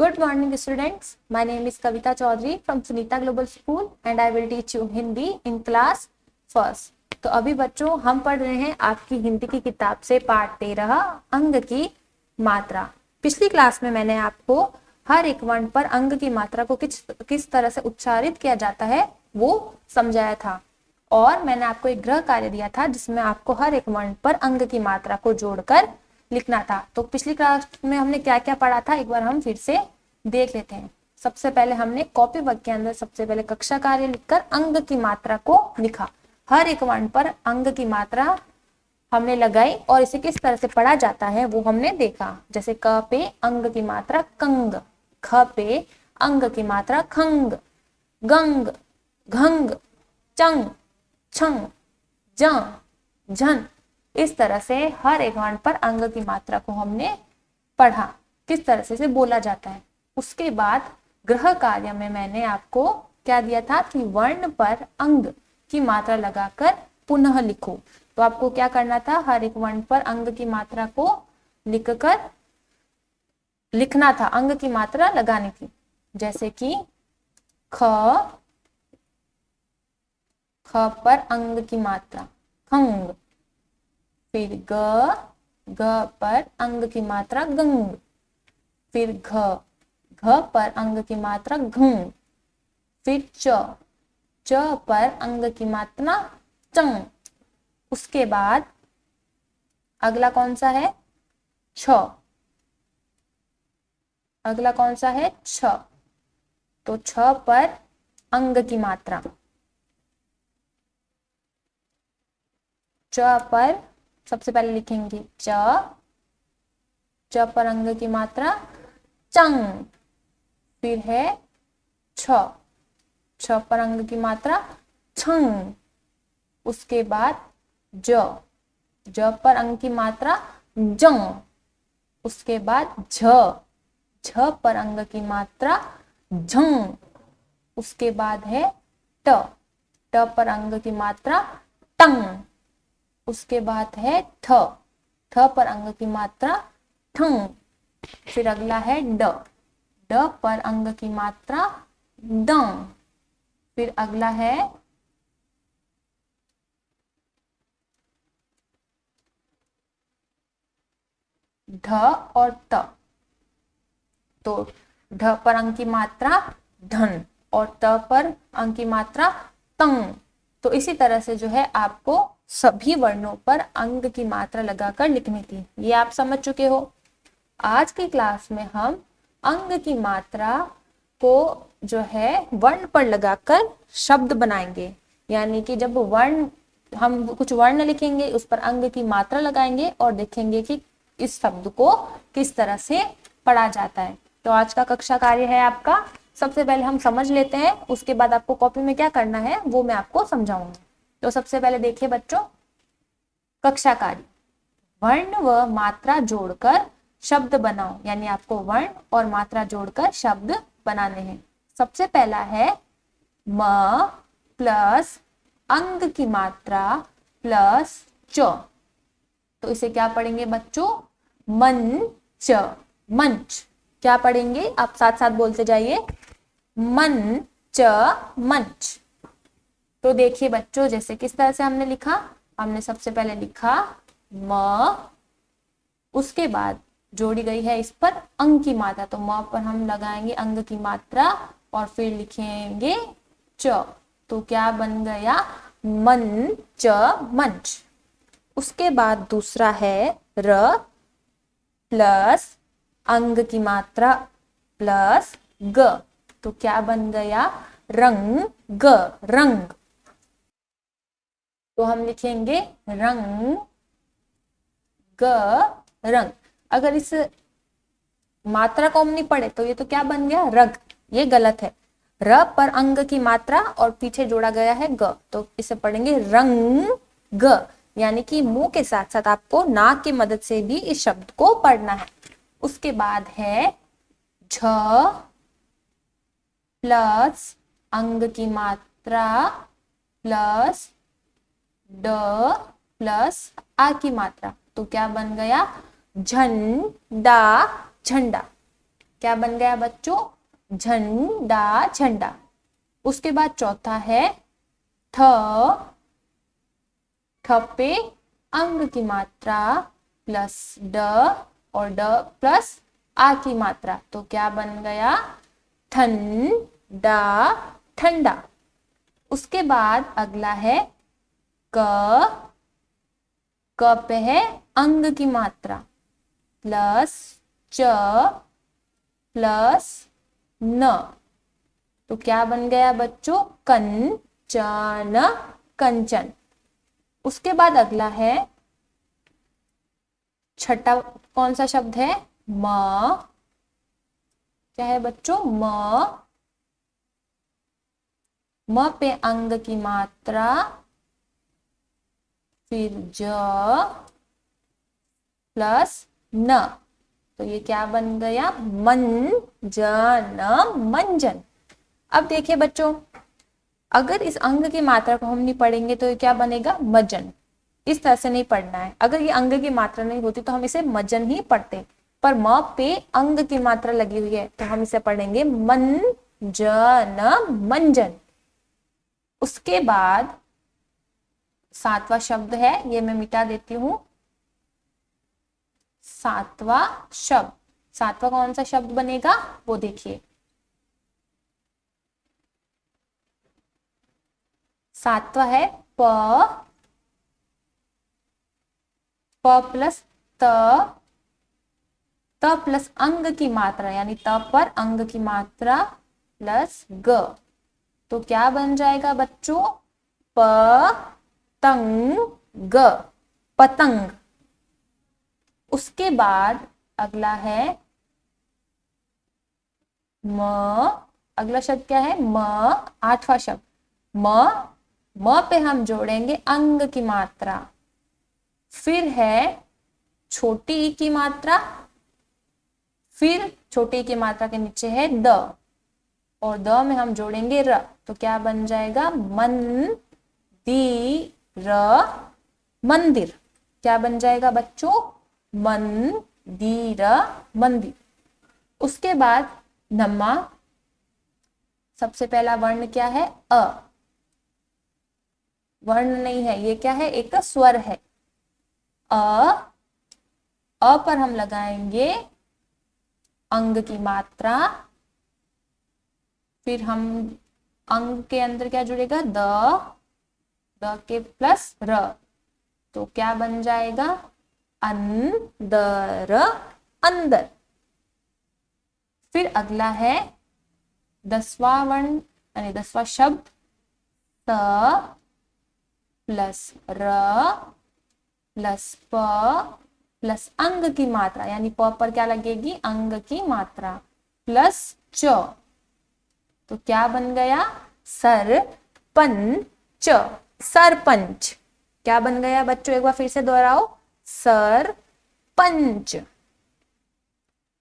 Good morning students. My name is Kavita Chaudhary from Sunita Global School and I will teach you Hindi in class first. तो अभी बच्चों हम पढ़ रहे हैं आपकी हिंदी की किताब से पाठ 13 अंग की मात्रा। पिछली क्लास में मैंने आपको हर एक वर्ण पर अंग की मात्रा को किस तरह से उच्चारित किया जाता है वो समझाया था और मैंने आपको एक गृह कार्य दिया था जिसमें आपको हर एक वर्ण पर अंग की मात्रा को जोड़कर लिखना था। तो पिछली क्लास में हमने क्या क्या पढ़ा था एक बार हम फिर से देख लेते हैं। सबसे पहले हमने कॉपी वर्क के अंदर सबसे पहले कक्षा कार्य लिखकर अंग की मात्रा को लिखा। हर एक वर्ण पर अंग की मात्रा हमने लगाई और इसे किस तरह से पढ़ा जाता है वो हमने देखा। जैसे क पे अंग की मात्रा कंग, ख पे अंग की मात्रा खंग, गंग, घंग, चंग, छंग, जं, झन। इस तरह से हर एक वर्ण पर अंग की मात्रा को हमने पढ़ा, किस तरह से बोला जाता है। उसके बाद गृह कार्य में मैंने आपको क्या दिया था कि वर्ण पर अंग की मात्रा लगाकर पुनः लिखो। तो आपको क्या करना था, हर एक वर्ण पर अंग की मात्रा को लिखकर लिखना था, अंग की मात्रा लगानी थी। जैसे कि ख पर अंग की मात्रा खंग, फिर ग पर अंग की मात्रा गंग, फिर घ पर अंग की मात्रा घंग, फिर च पर अंग की मात्रा चंग। उसके बाद अगला कौन सा है, छ। अगला कौन सा है, छ। तो छ पर अंग की मात्रा, च पर सबसे पहले लिखेंगे च पर अंग की मात्रा चंग, फिर है छ पर अंग की मात्रा छंग। उसके बाद ज पर अंग की मात्रा जंग। उसके बाद झ पर अंग की मात्रा झंग। उसके बाद है ट पर अंग की मात्रा टंग। उसके बाद है ठ पर अंग की मात्रा ठंग। फिर अगला है ड पर अंग की मात्रा दंग। फिर अगला है ढ और त। तो ढ पर अंग की मात्रा धन और त पर अंग की मात्रा तंग। तो इसी तरह से जो है आपको सभी वर्णों पर अंग की मात्रा लगाकर लिखनी थी। ये आप समझ चुके हो। आज की क्लास में हम अंग की मात्रा को जो है वर्ण पर लगाकर शब्द बनाएंगे। यानी कि जब वर्ण हम कुछ वर्ण लिखेंगे उस पर अंग की मात्रा लगाएंगे और देखेंगे कि इस शब्द को किस तरह से पढ़ा जाता है। तो आज का कक्षा कार्य है आपका, सबसे पहले हम समझ लेते हैं, उसके बाद आपको कॉपी में क्या करना है वो मैं आपको समझाऊंगी। तो सबसे पहले देखिए बच्चों, कक्षा कार्य, वर्ण व मात्रा जोड़कर शब्द बनाओ। यानी आपको वर्ण और मात्रा जोड़कर शब्द बनाने हैं। सबसे पहला है म प्लस अंग की मात्रा प्लस च। तो इसे क्या पढ़ेंगे बच्चों, मंच, मंच। क्या पढ़ेंगे आप साथ साथ बोलते जाइए, मंच, मंच। तो देखिए बच्चों, जैसे किस तरह से हमने लिखा, हमने सबसे पहले लिखा म, उसके बाद जोड़ी गई है इस पर अंग की मात्रा। तो म पर हम लगाएंगे अंग की मात्रा और फिर लिखेंगे च। तो क्या बन गया, मंच, मंच। उसके बाद दूसरा है र प्लस अंग की मात्रा प्लस ग। तो क्या बन गया, रंग, रंग। तो हम लिखेंगे रंग, रंग। अगर इस मात्रा को हम नहीं पढ़े तो ये तो क्या बन गया, रग। ये गलत है। र पर अंग की मात्रा और पीछे जोड़ा गया है ग, तो इसे पढ़ेंगे रंग, ग। यानी कि मुंह के साथ साथ आपको नाक की मदद से भी इस शब्द को पढ़ना है। उसके बाद है झ प्लस अंग की मात्रा प्लस ड प्लस आ की मात्रा। तो क्या बन गया, झंडा, झंडा। क्या बन गया बच्चों? झंडा, झंडा। उसके बाद चौथा है थ, ठ पे अंग की मात्रा प्लस ड और ड प्लस आ की मात्रा, तो क्या बन गया? ठंडा, ठंडा। उसके बाद अगला है क, क पे है अंग की मात्रा प्लस च प्लस न, तो क्या बन गया बच्चों? कंचन, कंचन। उसके बाद अगला है छठा, कौन सा शब्द है? म, क्या है बच्चों? म पे अंग की मात्रा फिर ज प्लस न, तो ये क्या बन गया? मंजन, मंजन। अब देखिए बच्चों, अगर इस अंग की मात्रा को हम नहीं पढ़ेंगे तो ये क्या बनेगा? मजन। इस तरह से नहीं पढ़ना है। अगर ये अंग की मात्रा नहीं होती तो हम इसे मजन ही पढ़ते, पर म पे अंग की मात्रा लगी हुई है तो हम इसे पढ़ेंगे मंजन, मंजन। उसके बाद सातवां शब्द है, ये मैं मिटा देती हूं। सातवां शब्द, सातवां कौन सा शब्द बनेगा वो देखिए। सातवां है प, प प्लस त, त प्लस अंग की मात्रा यानी त पर अंग की मात्रा प्लस ग, तो क्या बन जाएगा बच्चों? प तंग, पतंग। उसके बाद अगला है म, अगला शब्द क्या है? म, आठवां शब्द म पे हम जोड़ेंगे अंग की मात्रा, फिर है छोटी ई की मात्रा, फिर छोटी ई की मात्रा के नीचे है द, और द में हम जोड़ेंगे र, तो क्या बन जाएगा? मन दी र, मंदिर। क्या बन जाएगा बच्चों? मंदिर, मंदिर। उसके बाद नम्मा, सबसे पहला वर्ण क्या है? अ, वर्ण नहीं है, ये क्या है? एक स्वर है। अ पर हम लगाएंगे अंग की मात्रा, फिर हम अंग के अंदर क्या जुड़ेगा? द के प्लस र, तो क्या बन जाएगा? अंदर, अंदर। फिर अगला है 10वां वर्ण यानी 10वां शब्द त प्लस र प्लस प प्लस अंग की मात्रा यानी प पर क्या लगेगी? अंग की मात्रा प्लस च, तो क्या बन गया? सरपंच, सरपंच। क्या बन गया बच्चों? एक बार फिर से दोहराओ, सरपंच।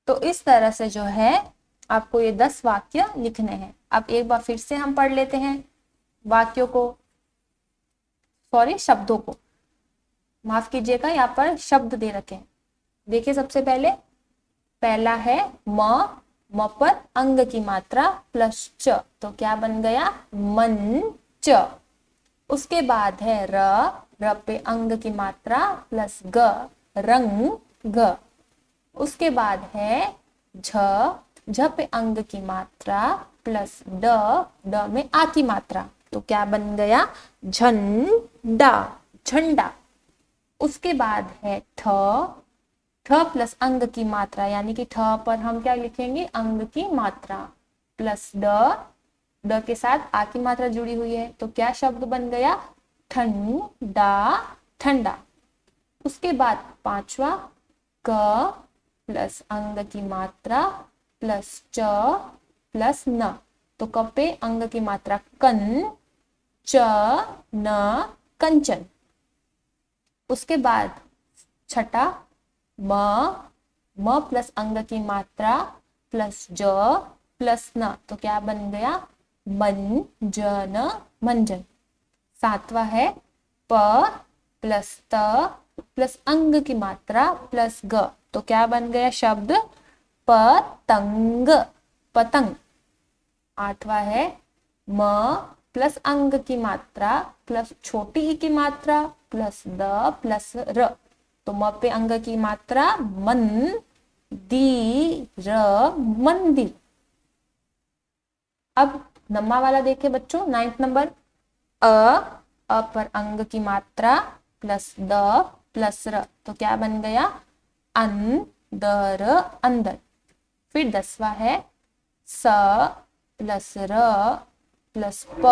तो इस तरह से जो है आपको ये 10 वाक्य लिखने हैं। अब एक बार फिर से हम पढ़ लेते हैं वाक्यों को, सॉरी शब्दों को, माफ कीजिएगा, यहाँ पर शब्द दे रखे हैं। देखिए सबसे पहले पहला है म पर अंग की मात्रा प्लस च, तो क्या बन गया? मंच। उसके बाद है र पे अंग की मात्रा प्लस ग, रंग, ग। उसके बाद है झ पे अंग की मात्रा प्लस ड में आ की मात्रा, तो क्या बन गया? झंडा, झंडा। उसके बाद है ठ प्लस अंग की मात्रा यानी कि ठ पर हम क्या लिखेंगे? अंग की मात्रा प्लस ड के साथ आ की मात्रा जुड़ी हुई है, तो क्या शब्द बन गया? ठंडा, ठंडा। उसके बाद पांचवा क प्लस अंग की मात्रा प्लस च प्लस न, तो क पे अंग की मात्रा कन, च न, कंचन। उसके बाद छठा म प्लस अंग की मात्रा प्लस ज प्लस न, तो क्या बन गया? मंजन, मंजन। सातवां है प प्लस त प्लस अंग की मात्रा प्लस ग, तो क्या बन गया शब्द? पतंग, पतंग। 8वां है म प्लस अंग की मात्रा प्लस छोटी ई की मात्रा प्लस द प्लस र, तो म पे अंग की मात्रा मन दी र मंदिर। अब 9वां वाला देखे बच्चों, 9th नंबर, अ पर अंग की मात्रा प्लस द प्लस र, तो क्या बन गया अंदर, अंदर। फिर 10वां है स प्लस र प्लस प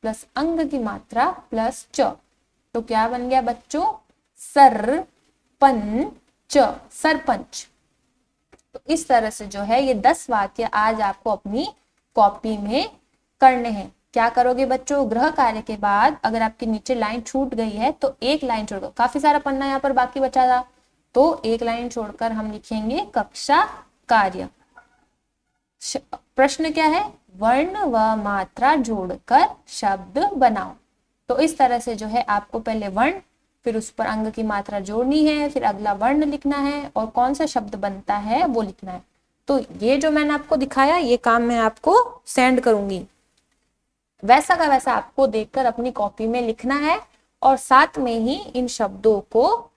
प्लस अंग की मात्रा प्लस च, तो क्या बन गया बच्चों सरपंच, सरपंच। तो इस तरह से जो है ये 10 वाक्य आज आपको अपनी कॉपी में करने हैं। क्या करोगे बच्चों, गृह कार्य के बाद अगर आपके नीचे लाइन छूट गई है तो एक लाइन छोड़कर, काफी सारा पन्ना यहाँ पर बाकी बचा था, तो एक लाइन छोड़कर हम लिखेंगे कक्षा कार्य। प्रश्न क्या है, वर्ण व मात्रा जोड़कर शब्द बनाओ। तो इस तरह से जो है आपको पहले वर्ण, फिर उस पर अंग की मात्रा जोड़नी है, फिर अगला वर्ण लिखना है और कौन सा शब्द बनता है वो लिखना है। तो ये जो मैंने आपको दिखाया ये काम मैं आपको सेंड करूंगी, वैसा का वैसा आपको देखकर अपनी कॉपी में लिखना है और साथ में ही इन शब्दों को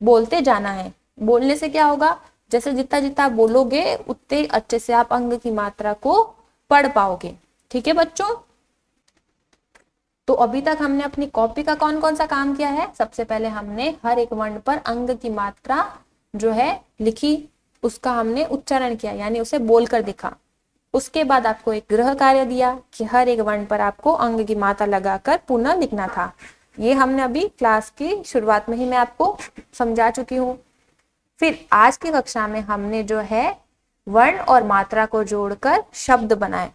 बोलते जाना है। बोलने से क्या होगा, जैसे जितना जितना आप बोलोगे उतने अच्छे से आप अंग की मात्रा को पढ़ पाओगे। ठीक है बच्चों, तो अभी तक हमने अपनी कॉपी का कौन कौन सा काम किया है। सबसे पहले हमने हर एक वर्ण पर अंग की मात्रा जो है लिखी, उसका हमने उच्चारण किया यानी उसे बोलकर दिखा। उसके बाद आपको एक गृह कार्य दिया कि हर एक वर्ण पर आपको अंग की मात्रा लगाकर पुनः लिखना था। ये हमने अभी क्लास की शुरुआत में ही मैं आपको समझा चुकी हूँ। फिर आज की कक्षा में हमने जो है वर्ण और मात्रा को जोड़कर शब्द बनाए।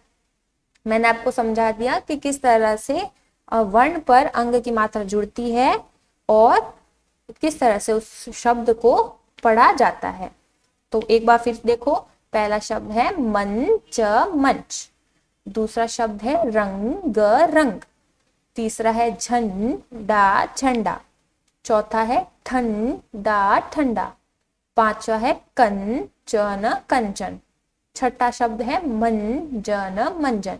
मैंने आपको समझा दिया कि किस तरह से वर्ण पर अंग की मात्रा जुड़ती है और किस तरह से उस शब्द को पढ़ा जाता है। तो एक बार फिर देखो, पहला शब्द है मंच, मंच। दूसरा शब्द है रंग, रंग। तीसरा है झंडा, झंडा। चौथा है ठंडा, ठंडा। पांचवा है कंचन, कंचन। छठा शब्द है मंजन, मंजन।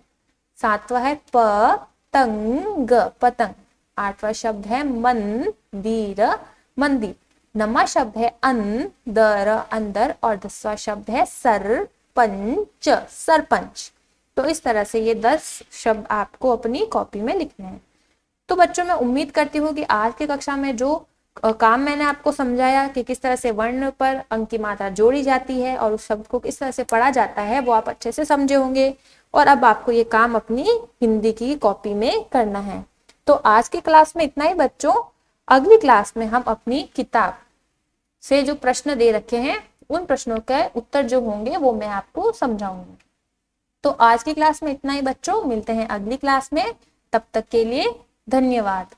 सातवां है पतंग, पतंग। आठवां शब्द है मंदिर, मंदिर। नौवां शब्द है अंदर, अंदर। और 10वां शब्द है सरपंच, सरपंच। तो इस तरह से ये 10 शब्द आपको अपनी कॉपी में लिखने हैं। तो बच्चों मैं उम्मीद करती हूँ कि आज की कक्षा में जो काम मैंने आपको समझाया कि किस तरह से वर्ण पर अंक की मात्रा जोड़ी जाती है और उस शब्द को किस तरह से पढ़ा जाता है वो आप अच्छे से समझे होंगे। और अब आपको ये काम अपनी हिंदी की कॉपी में करना है। तो आज की क्लास में इतना ही बच्चों। अगली क्लास में हम अपनी किताब से जो प्रश्न दे रखे हैं उन प्रश्नों के उत्तर जो होंगे वो मैं आपको समझाऊंगी। तो आज की क्लास में इतना ही बच्चों, मिलते हैं अगली क्लास में। तब तक के लिए धन्यवाद।